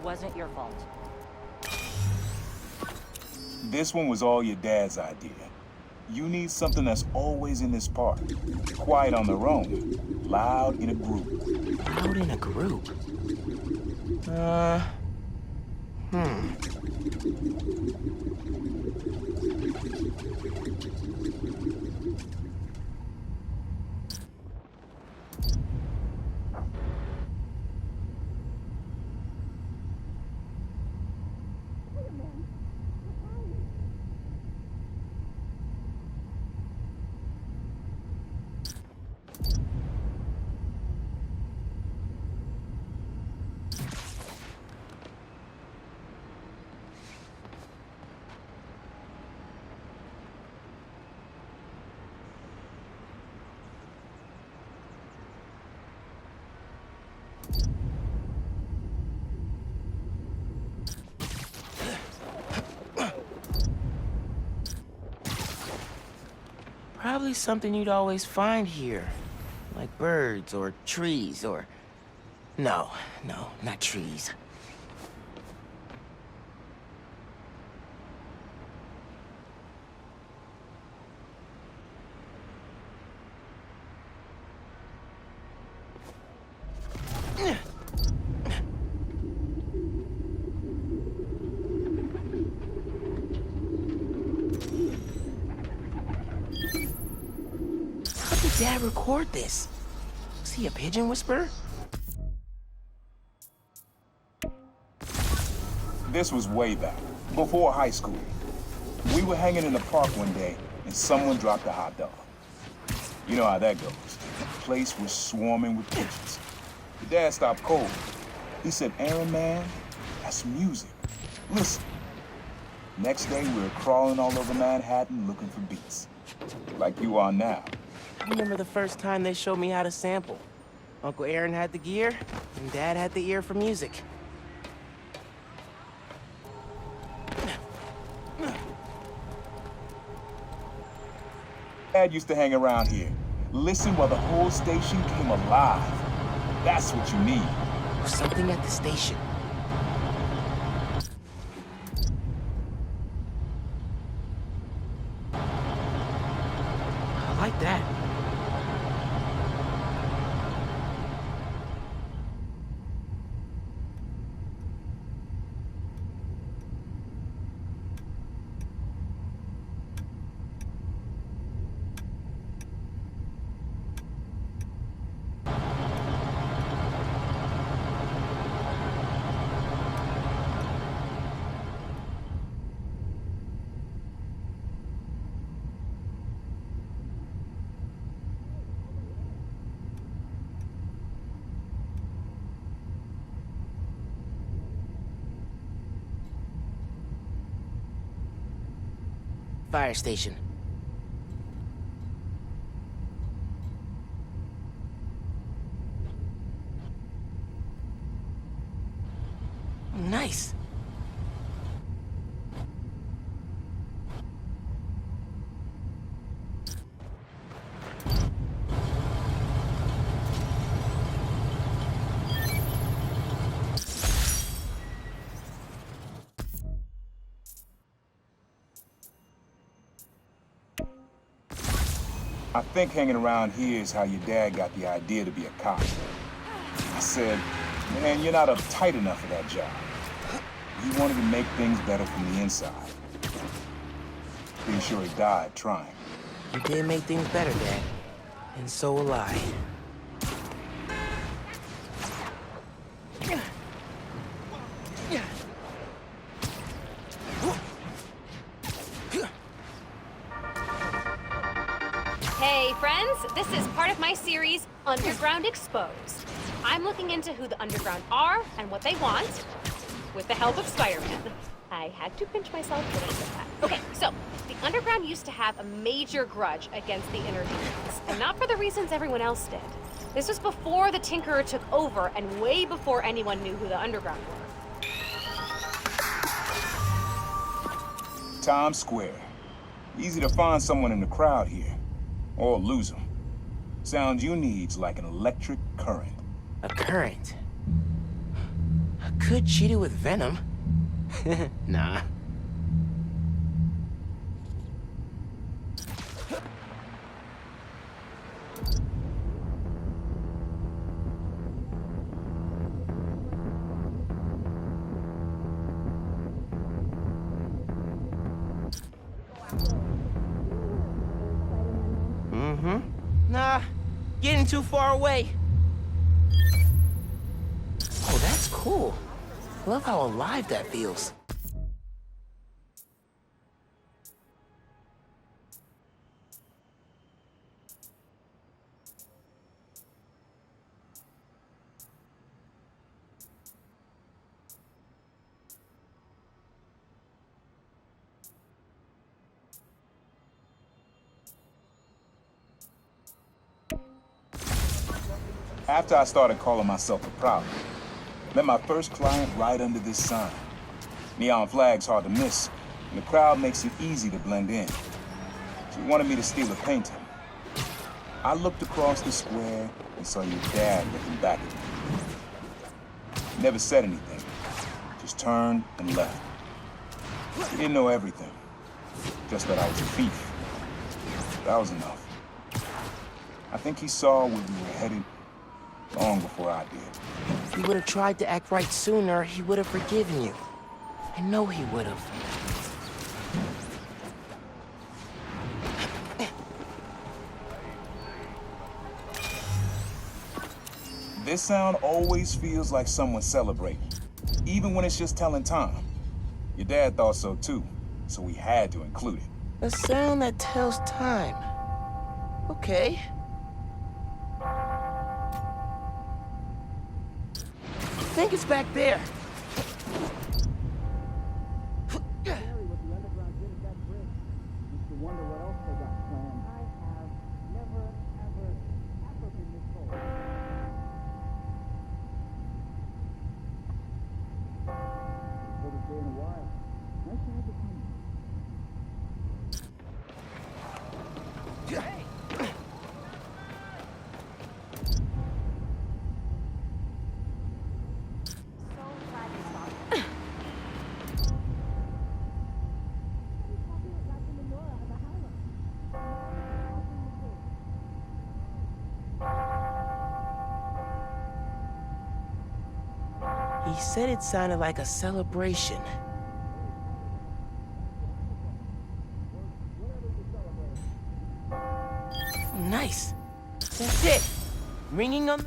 Wasn't your fault. This one was all your dad's idea. You need something that's always in this park. Quiet on their own, loud in a group. Loud in a group? Probably something you'd always find here. Like birds or trees or... No, not trees. Dad record this? Was he a pigeon whisperer? This was way back, before high school. We were hanging in the park one day, and someone dropped a hot dog. You know how that goes. The place was swarming with pigeons. The dad stopped cold. He said, "Aaron, man, that's music. Listen." Next day, we were crawling all over Manhattan looking for beats. Like you are now. I remember the first time they showed me how to sample. Uncle Aaron had the gear, and Dad had the ear for music. Dad used to hang around here. Listen while the whole station came alive. That's what you need. There's something at the station. I like that. Fire station. Nice. I think hanging around here is how your dad got the idea to be a cop. I said, "Man, you're not uptight enough for that job." He wanted to make things better from the inside. Pretty sure he died trying. You did make things better, Dad. And so will I. Hey friends, this is part of my series, Underground Exposed. I'm looking into who the Underground are and what they want, with the help of Spider-Man. I had to pinch myself when I said that. Okay, so, The underground used to have a major grudge against the inner demons, and not for the reasons everyone else did. This was before the Tinkerer took over and way before anyone knew who the underground were. Times Square. Easy to find someone in the crowd here. Or lose them. Sound you need's like an electric current. A current? I could cheat it with venom. Nah. Nah, getting too far away. Oh, that's cool. Love how alive that feels. After I started calling myself a problem, met my first client right under this sign. Neon flag's hard to miss, and the crowd makes it easy to blend in. She wanted me to steal a painting. I looked across the square and saw your dad looking back at me. He never said anything, just turned and left. He didn't know everything, just that I was a thief. That was enough. I think he saw where we were headed long before I did. If he would have tried to act right sooner, he would have forgiven you. I know he would have. This sound always feels like someone celebrating, even when it's just telling time. Your dad thought so too, so we had to include it. A sound that tells time. Okay. I think it's back there. He said it sounded like a celebration. Nice. That's it. Ringing on the...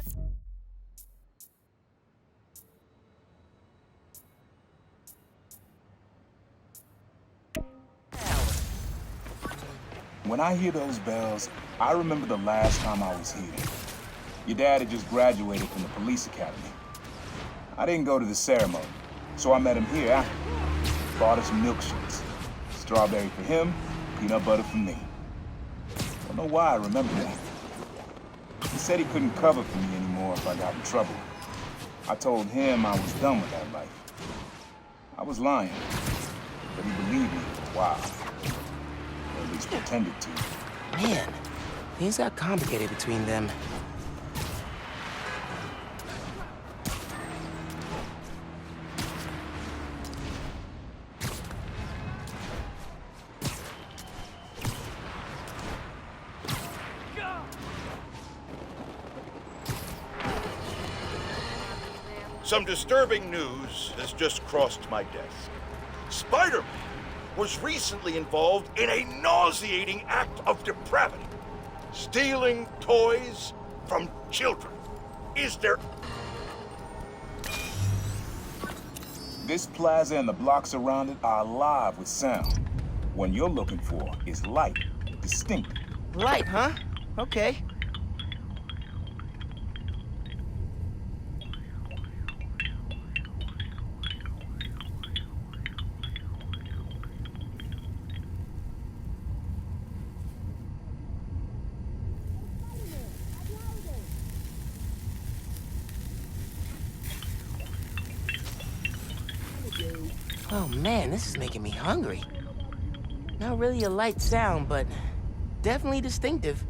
When I hear those bells, I remember the last time I was here. Your dad had just graduated from the police academy. I didn't go to the ceremony, so I met him here after. Bought us milkshakes. Strawberry for him, peanut butter for me. Don't know why I remember that. He said he couldn't cover for me anymore if I got in trouble. I told him I was done with that life. I was lying, but he believed me for a while. Or at least pretended to. Man, things got complicated between them. Some disturbing news has just crossed my desk. Spider-Man was recently involved in a nauseating act of depravity. Stealing toys from children. Is there... This plaza and the blocks around it are alive with sound. What you're looking for is light, distinct. Light, huh? Okay. Oh man, this is making me hungry. Not really a light sound, but definitely distinctive.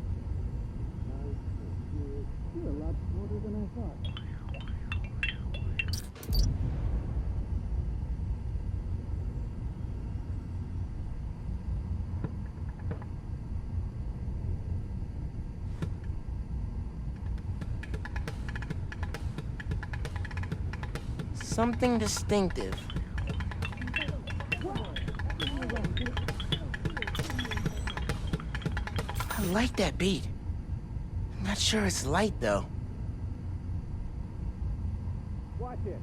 Something distinctive. I like that beat. I'm not sure it's light, though. Watch it.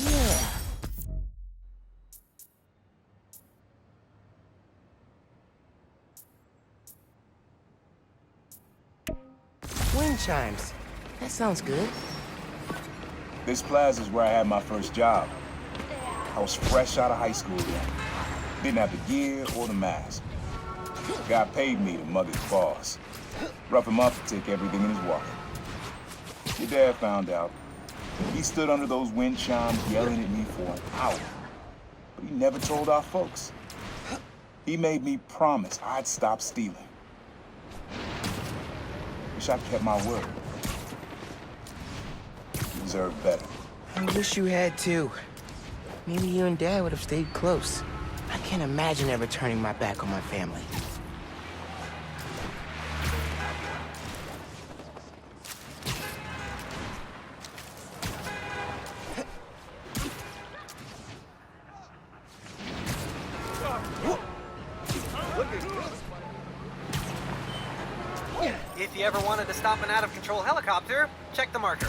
Yeah. Wind chimes. That sounds good. This plaza's where I had my first job. I was fresh out of high school then. Didn't have the gear or the mask. Guy paid me to mug his boss. Rough him up to take everything in his wallet. Your dad found out. He stood under those wind chimes yelling at me for an hour. But he never told our folks. He made me promise I'd stop stealing. Wish I'd kept my word. You deserve better. I wish you had too. Maybe you and Dad would have stayed close. I can't imagine ever turning my back on my family. If you ever wanted to stop an out-of-control helicopter, check the marker.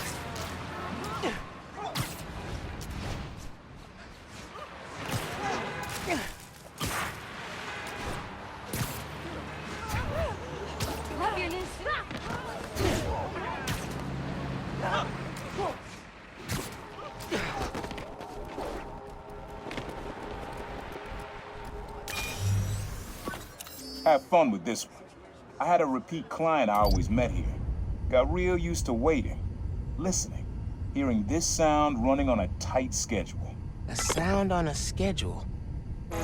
Love your new Have fun with this one. I had a repeat client I always met here. Got real used to waiting, listening, hearing this sound running on a tight schedule. A sound on a schedule. Turn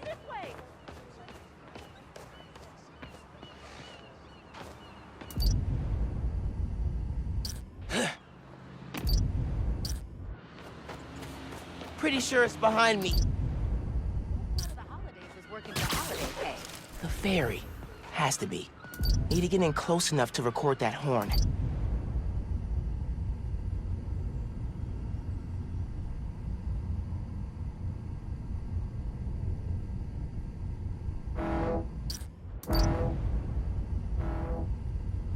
this way. Pretty sure it's behind me. One of the holidays was working for holiday pay. The ferry. Has to be. Need to get in close enough to record that horn.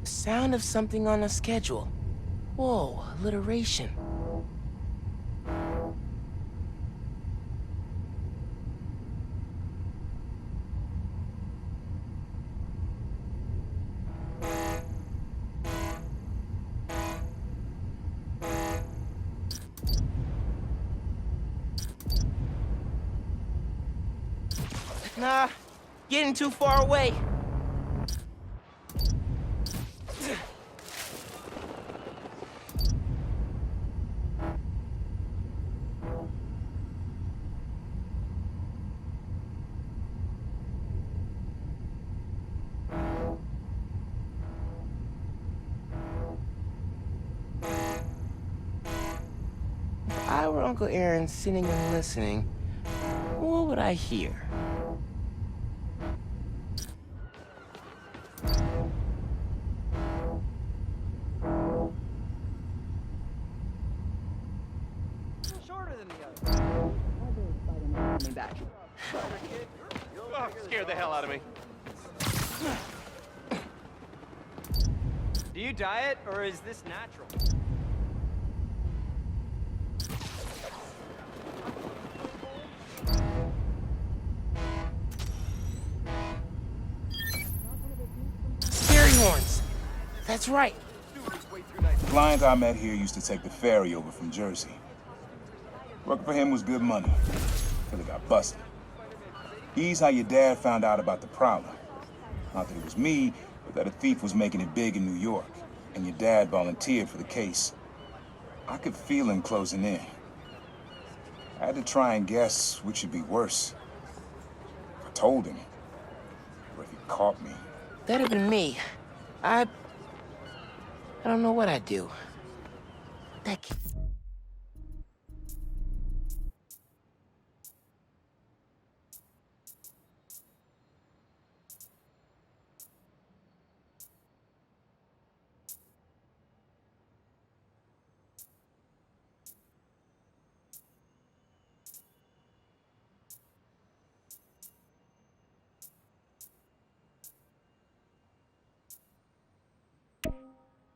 Sound of something on a schedule. Whoa, alliteration. Nah, getting too far away. If I were Uncle Aaron sitting and listening, what would I hear? Shorter than the other. Me back. Oh, scared the hell out of me. Do you diet, or is this natural? That's right. Client I met here used to take the ferry over from Jersey. Working for him was good money, till he got busted. He's how your dad found out about the Prowler. Not that it was me, but that a thief was making it big in New York, and your dad volunteered for the case. I could feel him closing in. I had to try and guess which would be worse. If I told him, or if he caught me. That'd have been me. I don't know what I'd do. That kid.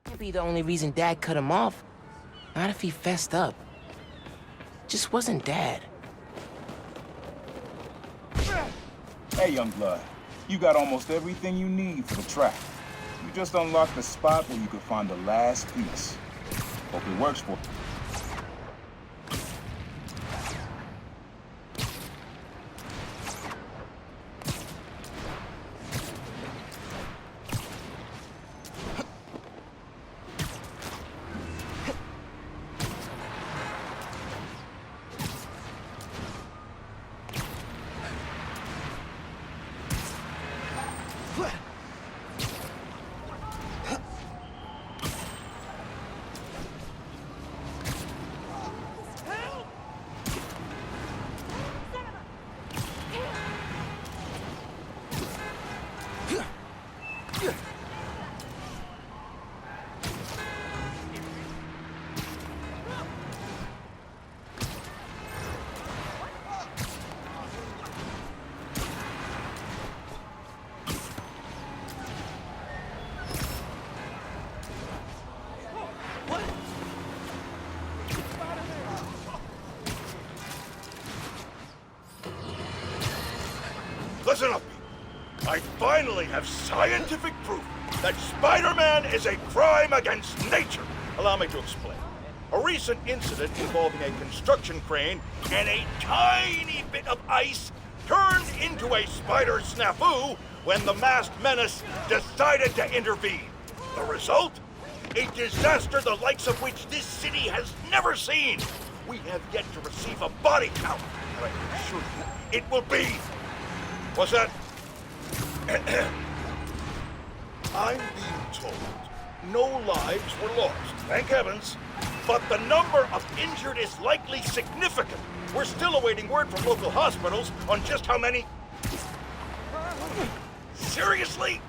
Can't be the only reason Dad cut him off. Not if he fessed up. Just wasn't Dad. Hey, young blood, you got almost everything you need for the track. You just unlocked the spot where you could find the last piece. Hope it works for you. Listen up. I finally have scientific proof that Spider-Man is a crime against nature. Allow me to explain. A recent incident involving a construction crane and a tiny bit of ice turned into a spider snafu when the masked menace decided to intervene. The result? A disaster the likes of which this city has never seen. We have yet to receive a body count, but I can assure you it will be. What's that? I'm being told no lives were lost, thank heavens, but the number of injured is likely significant. We're still awaiting word from local hospitals on just how many... Seriously?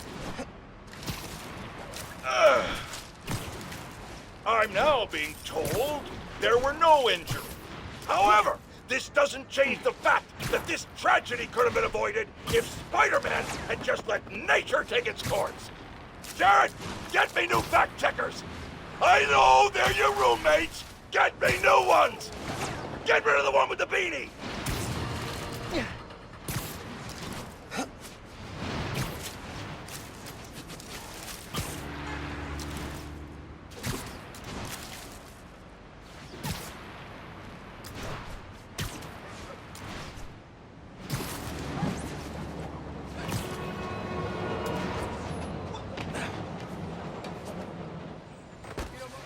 I'm now being told there were no injured. However, this doesn't change the fact that this tragedy could have been avoided if Spider-Man had just let nature take its course. Jared, get me new fact-checkers. I know they're your roommates. Get me new ones. Get rid of the one with the beanie.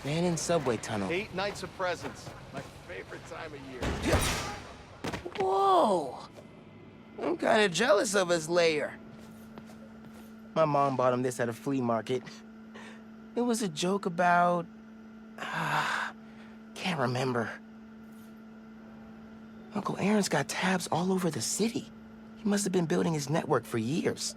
Man in subway tunnel. 8 nights of presents. My favorite time of year. Whoa! I'm kinda jealous of his lair. My mom bought him this at a flea market. It was a joke about... can't remember. Uncle Aaron's got tabs all over the city. He must have been building his network for years.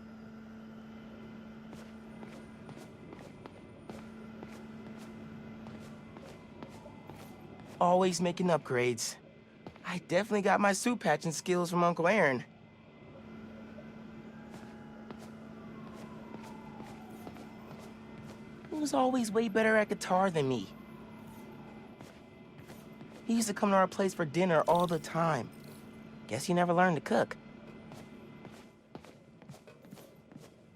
Always making upgrades. I definitely got my suit patching skills from Uncle Aaron. He was always way better at guitar than me. He used to come to our place for dinner all the time. Guess he never learned to cook.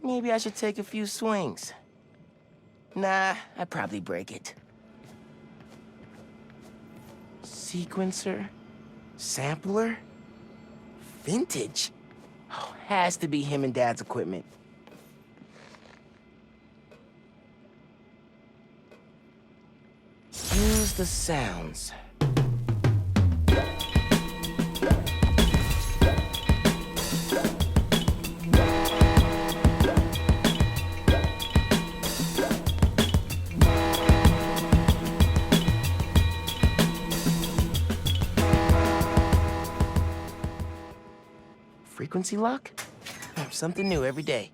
Maybe I should take a few swings. Nah, I'd probably break it. Sequencer? Sampler? Vintage? Oh, has to be him and Dad's equipment. Use the sounds. Frequency lock? Something new every day.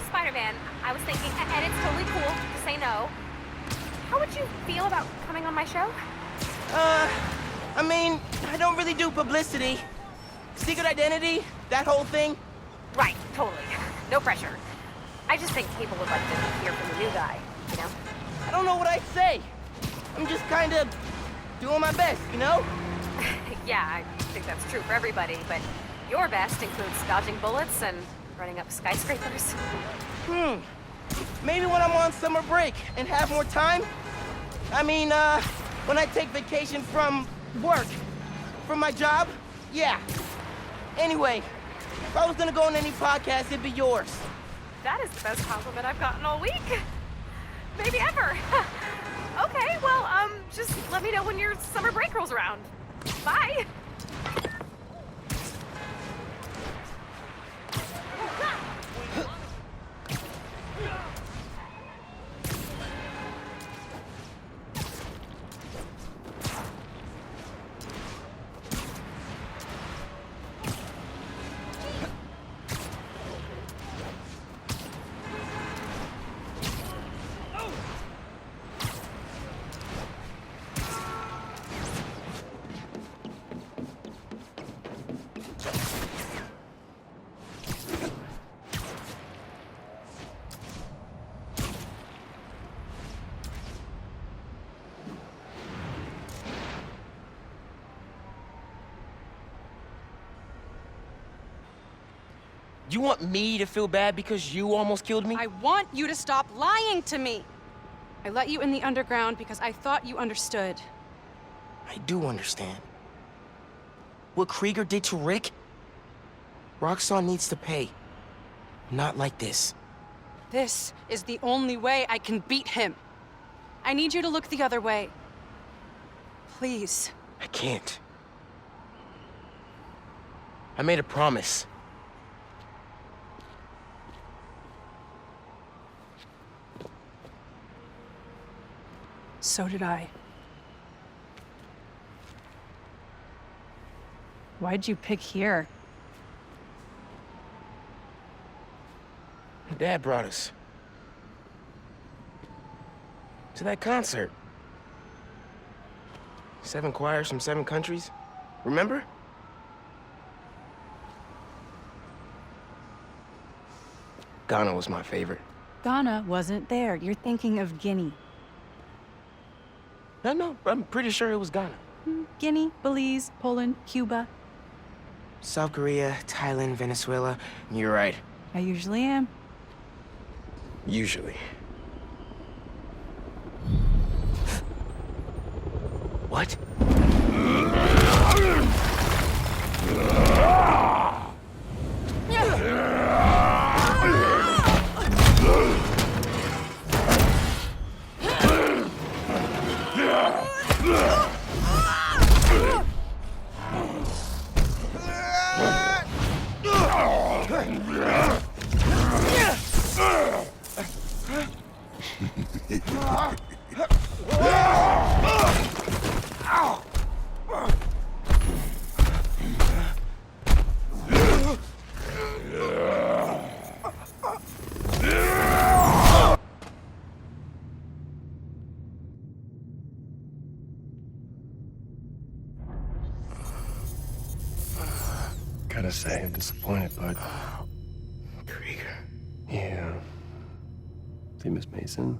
Spider-Man, I was thinking, and it's totally cool to say no. How would you feel about coming on my show? I mean, I don't really do publicity. Secret identity, that whole thing. Right, totally. No pressure. I just think people would like to hear from the new guy, you know? I don't know what I'd say. I'm just kind of doing my best, you know? Yeah, I think that's true for everybody, but your best includes dodging bullets and running up skyscrapers. Maybe when I'm on summer break and have more time. I mean, when I take vacation from work. From my job, yeah. Anyway, if I was gonna go on any podcast, it'd be yours. That is the best compliment I've gotten all week. Maybe ever. Okay, well, just let me know when your summer break rolls around. Bye. You want me to feel bad because you almost killed me? I want you to stop lying to me. I let you in the underground because I thought you understood. I do understand. What Krieger did to Rick? Roxxon needs to pay. Not like this. This is the only way I can beat him. I need you to look the other way. Please. I can't. I made a promise. So did I. Why'd you pick here? Dad brought us to that concert. 7 choirs from 7 countries. Remember? Ghana was my favorite. Ghana wasn't there. You're thinking of Guinea. No, I'm pretty sure it was Ghana. Guinea, Belize, Poland, Cuba. South Korea, Thailand, Venezuela. You're right. I usually am. Usually. What? Gotta say, I'm disappointed, bud. Krieger. Yeah. See, Miss Mason?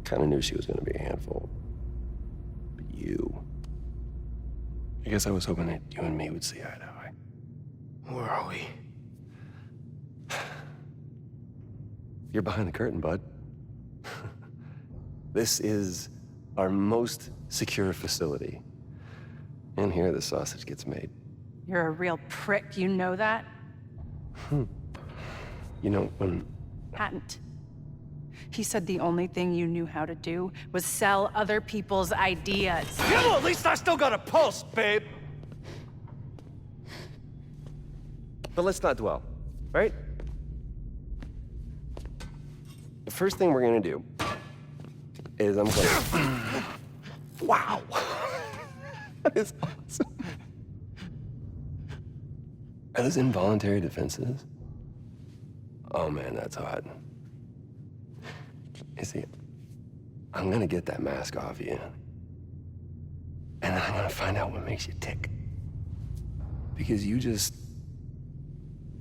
Kinda knew she was gonna be a handful. But you... I guess I was hoping that you and me would see eye to eye. Where are we? You're behind the curtain, bud. This is our most secure facility. And here the sausage gets made. You're a real prick, you know that? You know, when... Hadn't. He said the only thing you knew how to do was sell other people's ideas. Yeah, well, at least I still got a pulse, babe. But let's not dwell, right? The first thing we're gonna do is I'm gonna... Wow! That is awesome. Are those involuntary defenses? Oh man, that's hot. You see, I'm gonna get that mask off you. And then I'm gonna find out what makes you tick. Because you just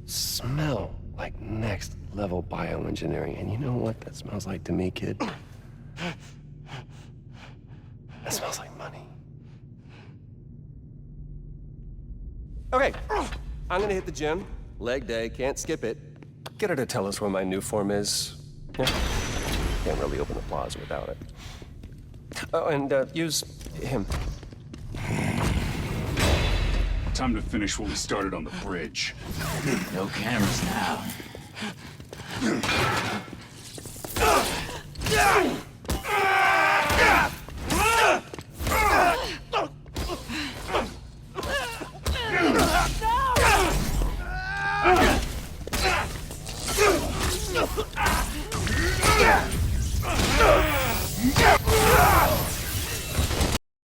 smell like next level bioengineering. And you know what that smells like to me, kid? That smells like money. Okay, I'm gonna hit the gym. Leg day, can't skip it. Get her to tell us where my new form is. Yeah. Can't really open the plaza without it. Oh, and use him. Time to finish what we started on the bridge. No cameras now.